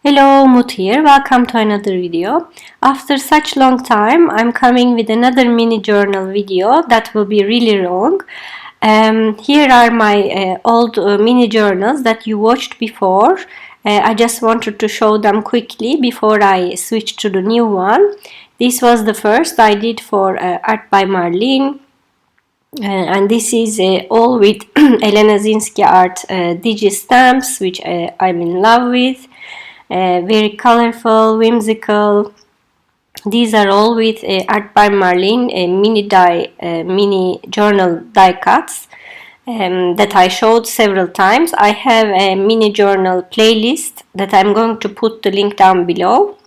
Hello, Mut here. Welcome to another video. After such long time, I'm coming with another mini journal video that will be really long. Here are my old mini journals that you watched before. I just wanted to show them quickly before I switch to the new one. This was the first I did for Art by Marlene. And this is all with Elena Zinsky Art digi stamps, which I'm in love with. Very colorful, whimsical. These are all with Art by Marlene mini journal die cuts that I showed several times. I have a mini journal playlist that I'm going to put the link down below,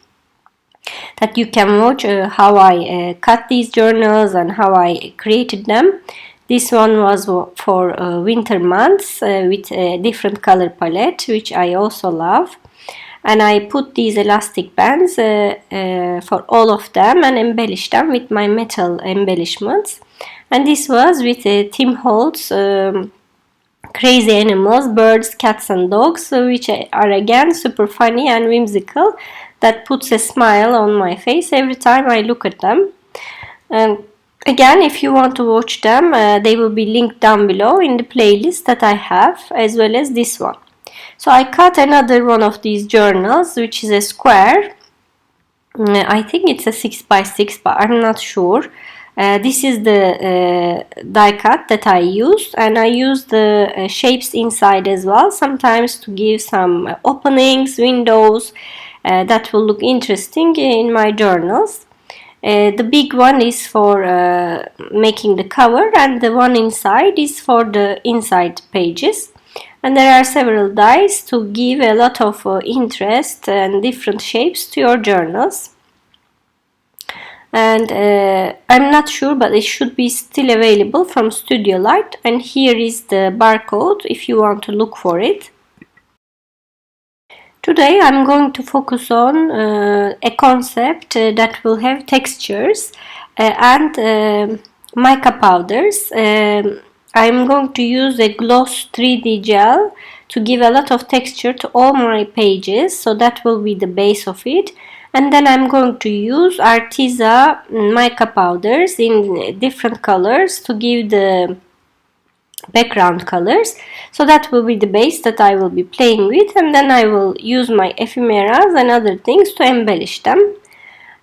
that you can watch how I cut these journals and how I created them. This one was for winter months with a different color palette, which I also love. And I put these elastic bands for all of them and embellished them with my metal embellishments. And this was with Tim Holtz crazy animals, birds, cats and dogs, which are again super funny and whimsical, that puts a smile on my face every time I look at them. And again, if you want to watch them, they will be linked down below in the playlist that I have, as well as this one. So I cut another one of these journals, which is a square. I think it's a 6x6, but I'm not sure. This is the die cut that I used, and I used the shapes inside as well, sometimes to give some openings, windows that will look interesting in my journals. The big one is for making the cover, and the one inside is for the inside pages. And there are several dies to give a lot of interest and different shapes to your journals. And I'm not sure, but it should be still available from Studio Light. And here is the barcode if you want to look for it. Today I'm going to focus on a concept that will have textures and mica powders. I'm going to use a gloss 3D gel to give a lot of texture to all my pages, so that will be the base of it. And then I'm going to use Arteza mica powders in different colors to give the background colors. So that will be the base that I will be playing with, and then I will use my ephemeras and other things to embellish them.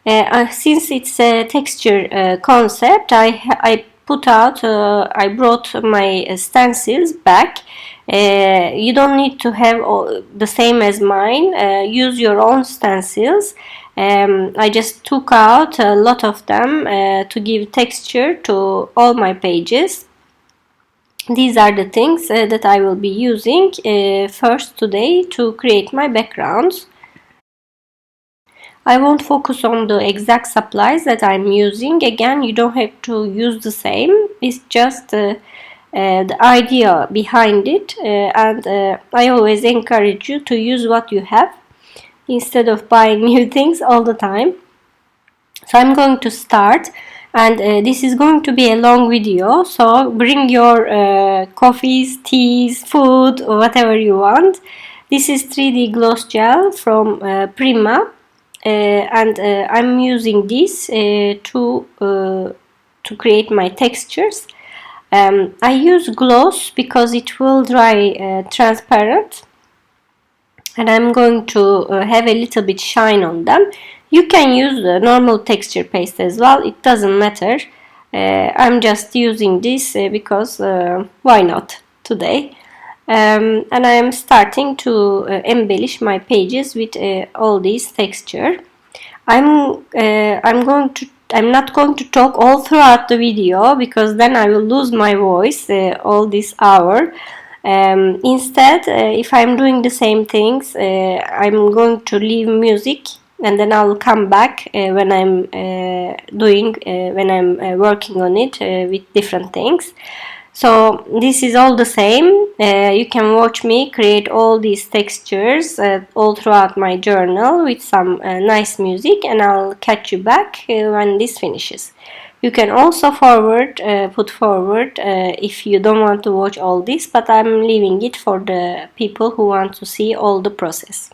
Since it's a texture concept, I brought my stencils back. You don't need to have the same as mine. Use your own stencils. I just took out a lot of them to give texture to all my pages. These are the things that I will be using first today to create my backgrounds. I won't focus on the exact supplies that I'm using. Again, you don't have to use the same. It's just the idea behind it, and I always encourage you to use what you have instead of buying new things all the time. So I'm going to start, and this is going to be a long video, so bring your coffees, teas, food, or whatever you want. This is 3D gloss gel from Prima. And I'm using this to create my textures. I use gloss because it will dry transparent, and I'm going to have a little bit shine on them. You can use the normal texture paste as well, it doesn't matter. I'm just using this because why not today. And I am starting to embellish my pages with all these texture. I'm not going to talk all throughout the video, because then I will lose my voice all this hour. Instead, if I'm doing the same things, I'm going to leave music, and then I'll come back when I'm working on it with different things. So this is all the same. You can watch me create all these textures all throughout my journal with some nice music, and I'll catch you back when this finishes. You can also put forward if you don't want to watch all this, but I'm leaving it for the people who want to see all the process.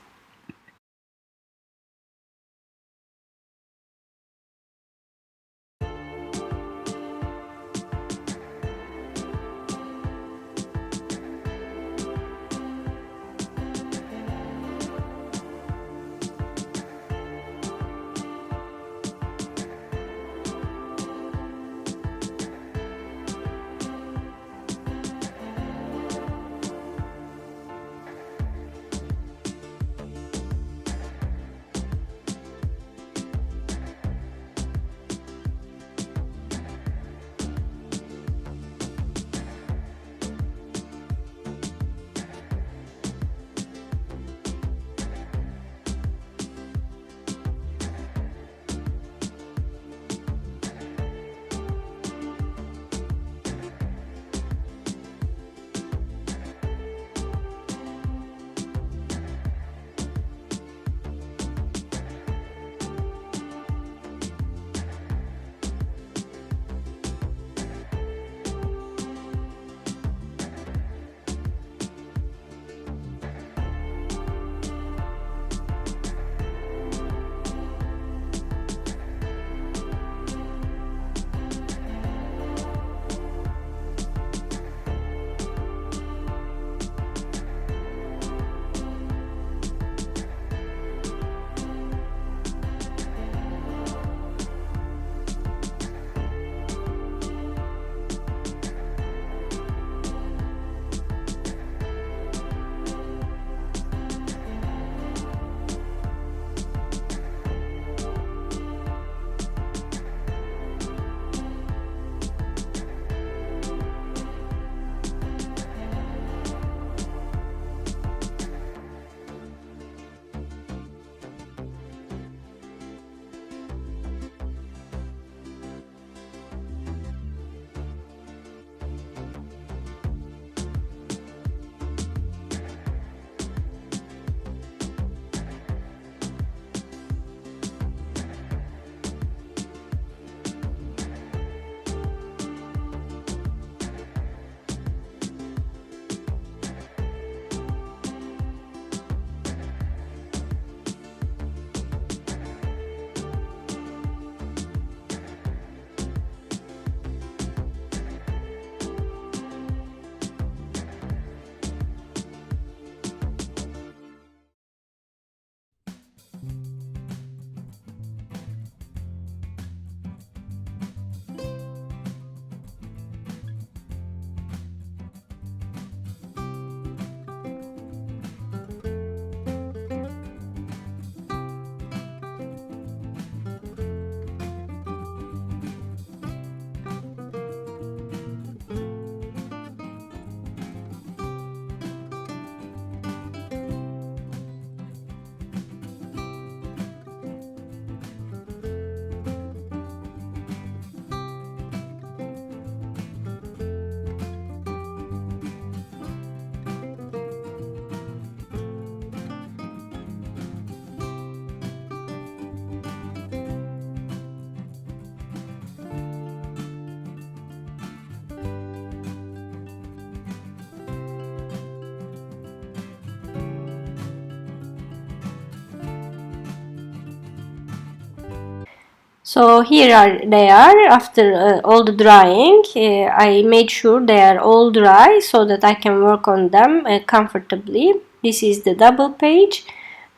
So here they are after all the drying. I made sure they are all dry so that I can work on them comfortably. This is the double page.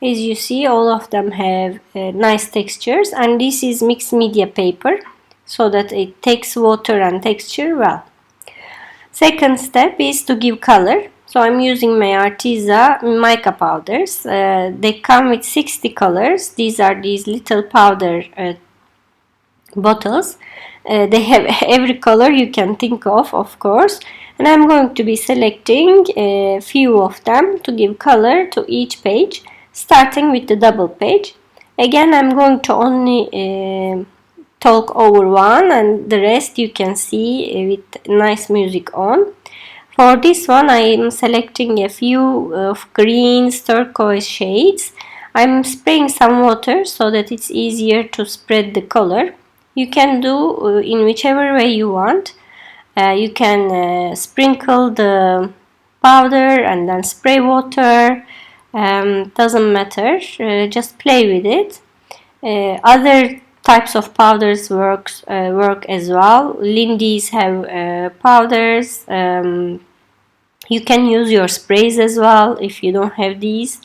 As you see, all of them have nice textures, and this is mixed media paper so that it takes water and texture well. Second step is to give color. So I'm using my Arteza Mica powders. They come with 60 colors. These are these little powder bottles. They have every color you can think of course. And I'm going to be selecting a few of them to give color to each page, starting with the double page. Again, I'm going to only talk over one, and the rest you can see with nice music on. For this one, I am selecting a few of greens, turquoise shades. I'm spraying some water so that it's easier to spread the color. You can do in whichever way you want. You can sprinkle the powder and then spray water. Doesn't matter. Just play with it. Other types of powders work as well. Lindy's have powders. You can use your sprays as well if you don't have these.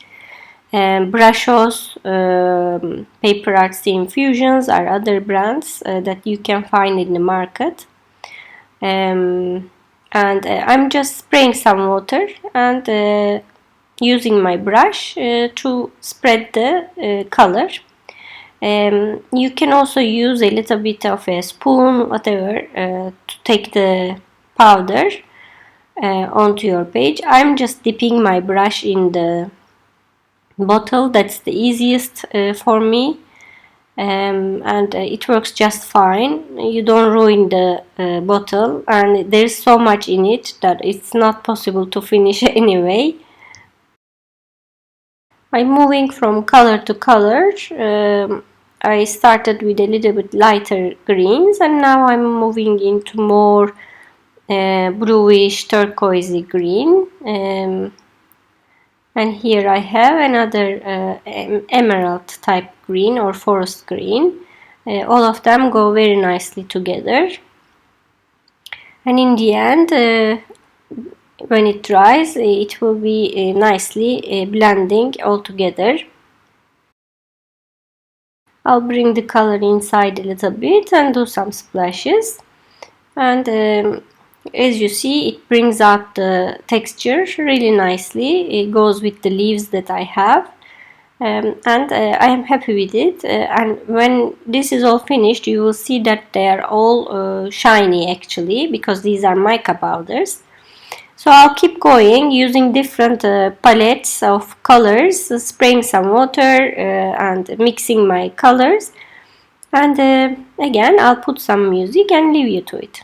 Brashos, Paper Artsy Infusions are other brands that you can find in the market. And I'm just spraying some water and using my brush to spread the color. You can also use a little bit of a spoon, whatever, to take the powder onto your page. I'm just dipping my brush in the bottle. That's the easiest for me, and it works just fine. You don't ruin the bottle, and there's so much in it that it's not possible to finish anyway. I'm moving from color to color. I started with a little bit lighter greens, and now I'm moving into more bluish turquoisey green. And here I have another emerald type green or forest green. All of them go very nicely together. And in the end, when it dries, it will be nicely blending all together. I'll bring the color inside a little bit and do some splashes. And as you see, it brings out the texture really nicely. It goes with the leaves that I have. And I am happy with it, and when this is all finished, you will see that they are all shiny actually, because these are mica powders. So I'll keep going using different palettes of colors, spraying some water and mixing my colors, and again I'll put some music and leave you to it.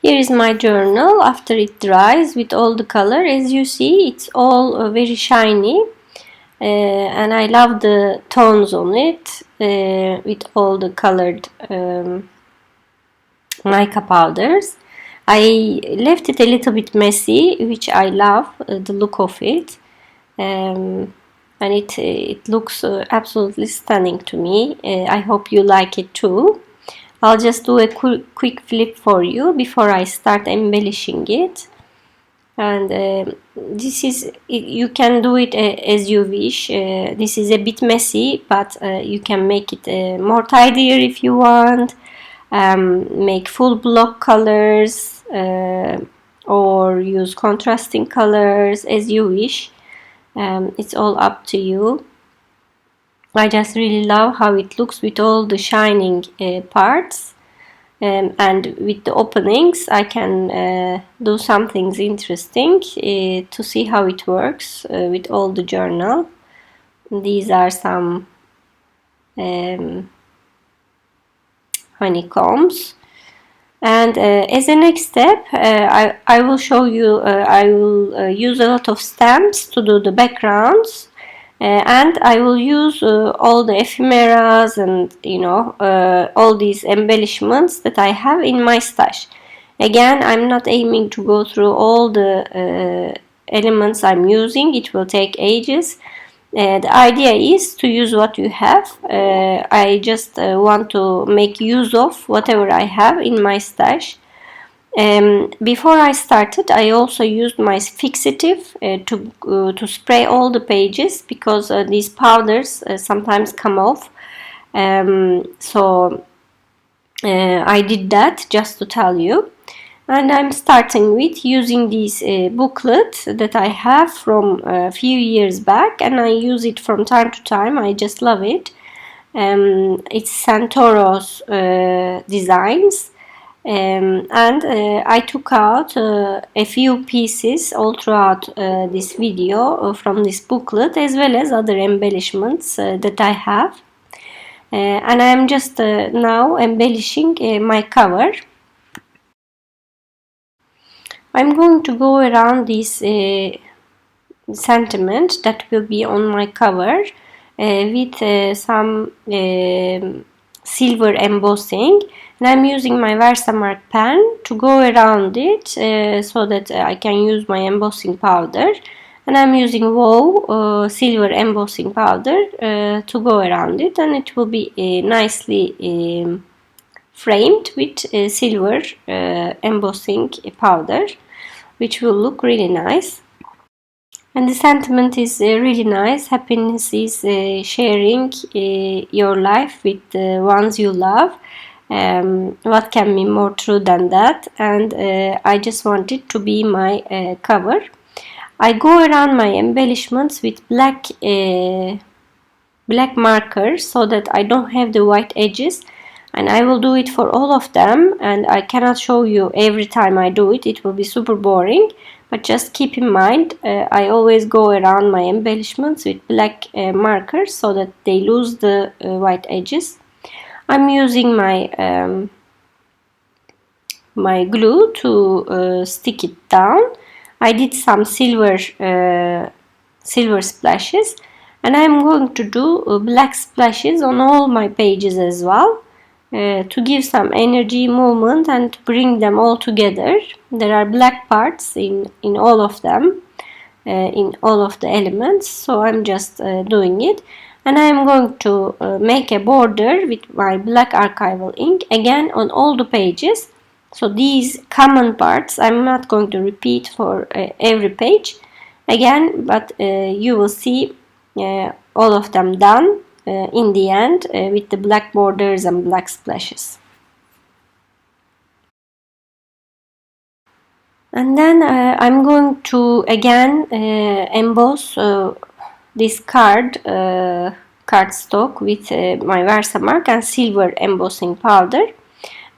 Here is my journal after it dries with all the color. As you see, it's all very shiny, and I love the tones on it with all the colored mica powders. I left it a little bit messy, which I love the look of it, and it looks absolutely stunning to me. I hope you like it too. I'll just do a quick flip for you before I start embellishing it. And this is, you can do it as you wish. This is a bit messy, but you can make it more tidier if you want. Make full block colors or use contrasting colors as you wish. It's all up to you. I just really love how it looks with all the shining parts, and with the openings I can do some things interesting to see how it works with all the journal. These are some honeycombs, and as a next step I will show you, I will use a lot of stamps to do the backgrounds. And I will use all the ephemeras and all these embellishments that I have in my stash. Again, I'm not aiming to go through all the elements I'm using. It will take ages. The idea is to use what you have. I just want to make use of whatever I have in my stash. Before I started, I also used my fixative to spray all the pages, because these powders sometimes come off. So I did that just to tell you. And I'm starting with using this booklet that I have from a few years back, and I use it from time to time. I just love it. It's Santoro's designs. And I took out a few pieces all throughout this video from this booklet, as well as other embellishments that I have. And I'm just now embellishing my cover. I'm going to go around this sentiment that will be on my cover with some silver embossing, and I'm using my Versamark pen to go around it so that I can use my embossing powder, and I'm using WOW silver embossing powder to go around it, and it will be nicely framed with silver embossing powder, which will look really nice. And the sentiment is really nice. Happiness is sharing your life with the ones you love. What can be more true than that? And I just want it to be my cover. I go around my embellishments with black markers so that I don't have the white edges, and I will do it for all of them, and I cannot show you every time I do it. It will be super boring, but just keep in mind I always go around my embellishments with black markers so that they lose the white edges. I'm using my my glue to stick it down. I did some silver splashes, and I'm going to do black splashes on all my pages as well, to give some energy, movement, and to bring them all together. There are black parts in all of them, in all of the elements, so I'm just doing it. And I'm going to make a border with my black archival ink again on all the pages. So these common parts I'm not going to repeat for every page again, but you will see all of them done in the end with the black borders and black splashes. And then I'm going to again emboss this cardstock with my Versamark and silver embossing powder,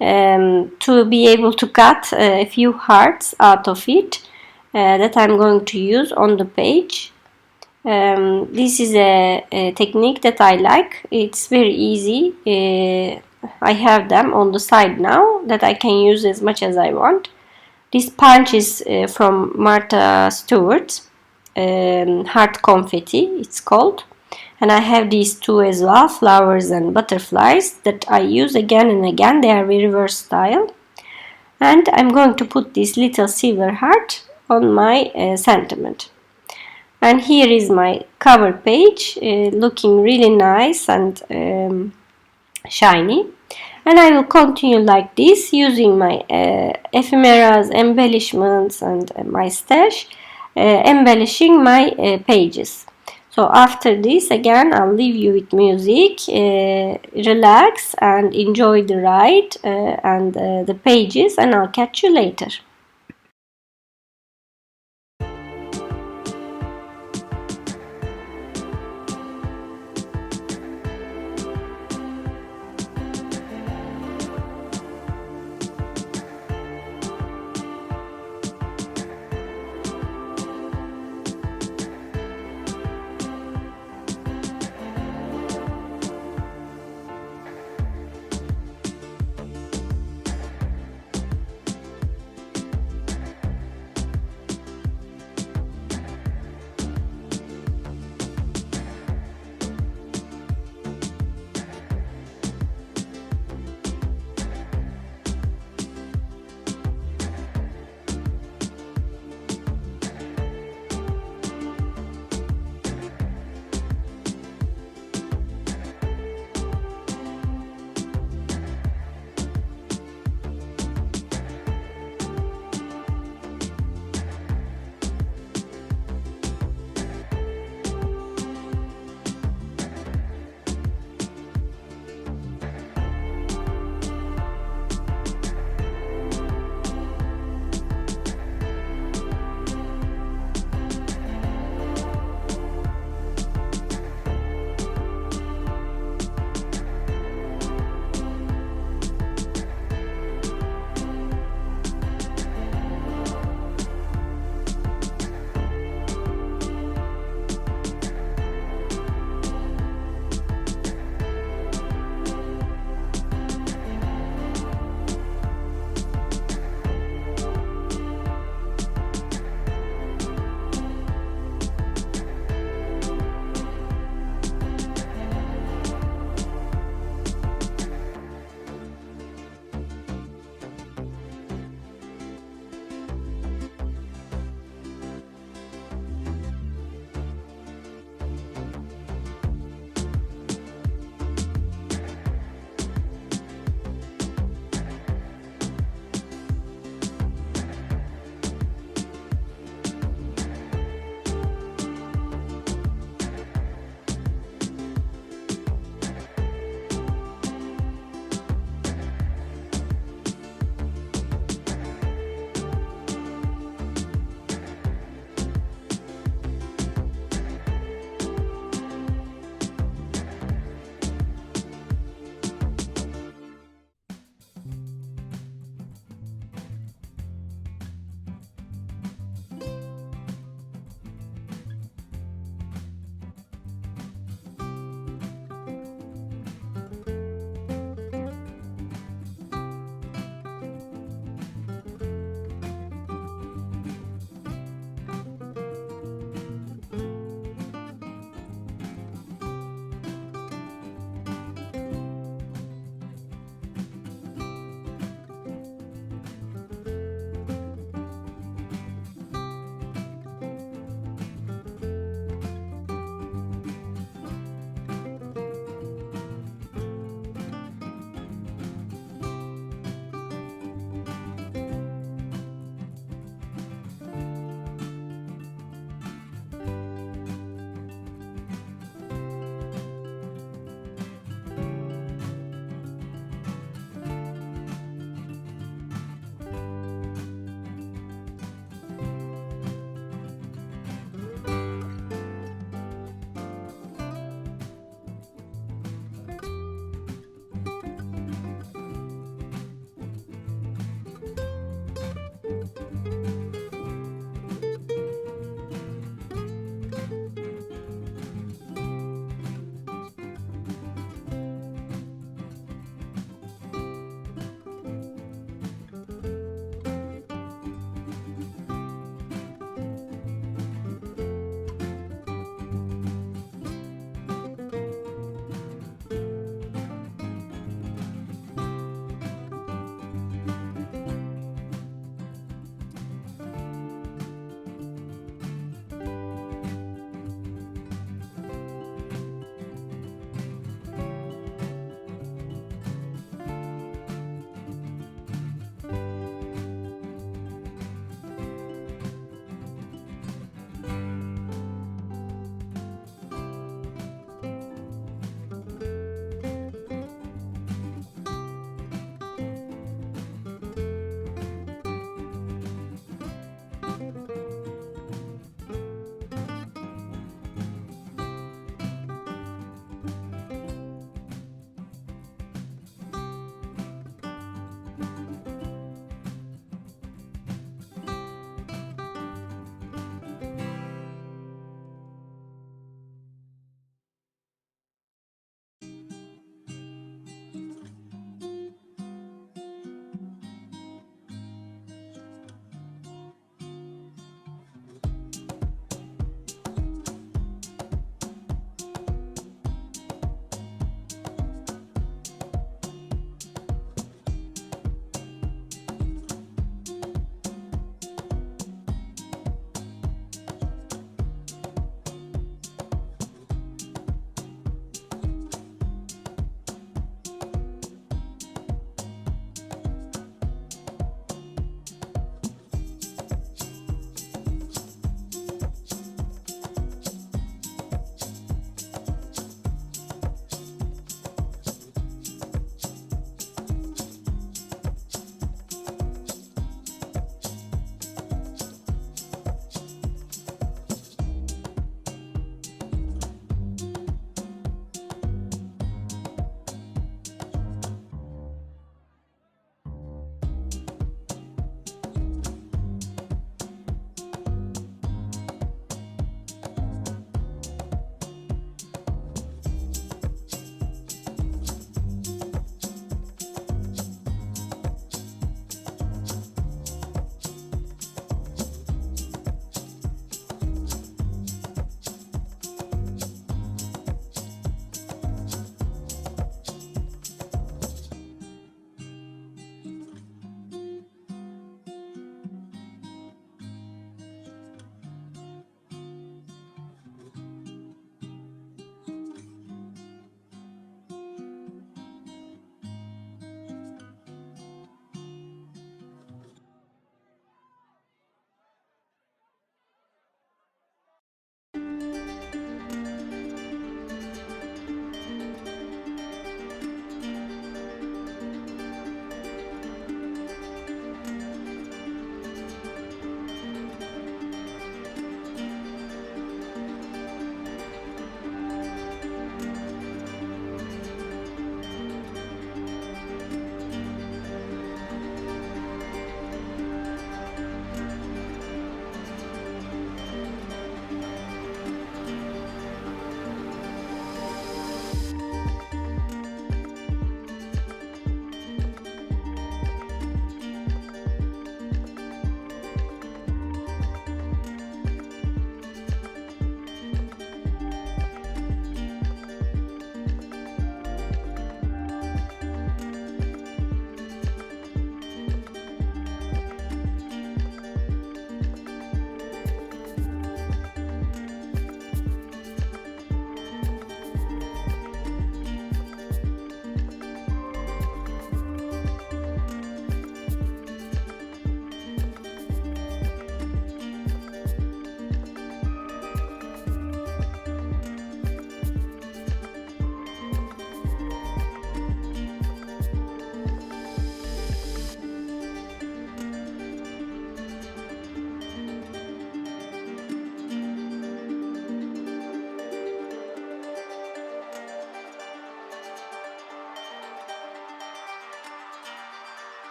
to be able to cut a few hearts out of it that I'm going to use on the page. This is a technique that I like. It's very easy I have them on the side now that I can use as much as I want. This punch is from Martha Stewart, Heart Confetti it's called. And I have these two as well, flowers and butterflies, that I use again and again. They are very versatile. And I'm going to put this little silver heart on my sentiment. And here is my cover page, looking really nice and shiny. And I will continue like this, using my ephemeras, embellishments, and my stash, embellishing my pages. So after this, again, I'll leave you with music. Relax and enjoy the ride and the pages, and I'll catch you later.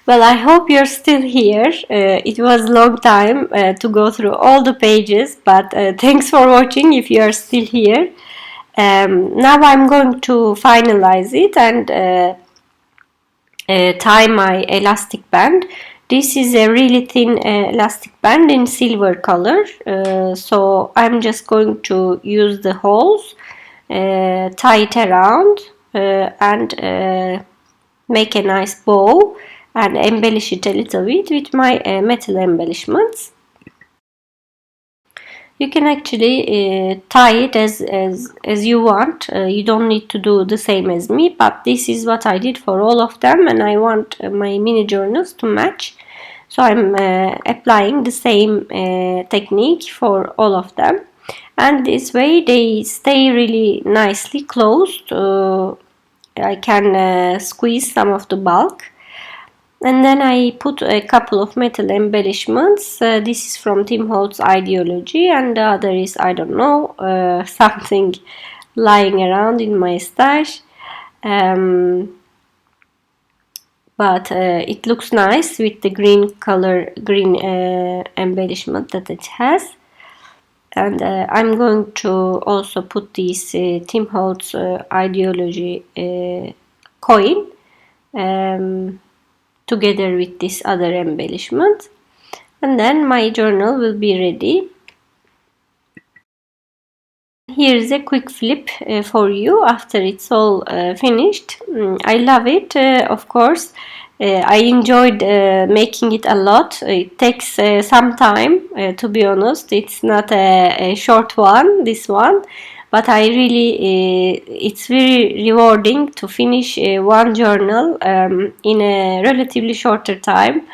Well, I hope you're still here. It was a long time to go through all the pages, but thanks for watching if you are still here. Now I'm going to finalize it and tie my elastic band. This is a really thin elastic band in silver color, so I'm just going to use the holes, tie it around, and make a nice bow and embellish it a little bit with my metal embellishments. You can actually tie it as you want. You don't need to do the same as me, but this is what I did for all of them, and I want my mini journals to match. So I'm applying the same technique for all of them, and this way they stay really nicely closed. I can squeeze some of the bulk. And then I put a couple of metal embellishments. This is from Tim Holtz Ideology, and the other is, I don't know, something lying around in my stash. But it looks nice with the green color, green embellishment that it has. And I'm going to also put this Tim Holtz Ideology coin together with this other embellishment, and then my journal will be ready. Here is a quick flip for you after it's all finished. I love it, of course. I enjoyed making it a lot. It takes some time, to be honest. It's not a short one, this one, but I really, it's very rewarding to finish one journal in a relatively shorter time.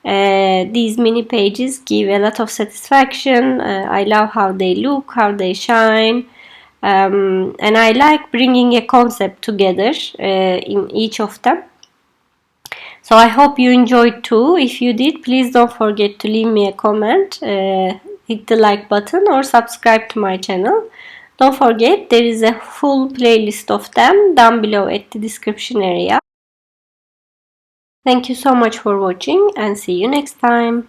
These mini pages give a lot of satisfaction. I love how they look, how they shine, and I like bringing a concept together in each of them. So I hope you enjoyed too. If you did, please don't forget to leave me a comment, hit the like button, or subscribe to my channel. Don't forget, there is a full playlist of them down below at the description area. Thank you so much for watching, and see you next time.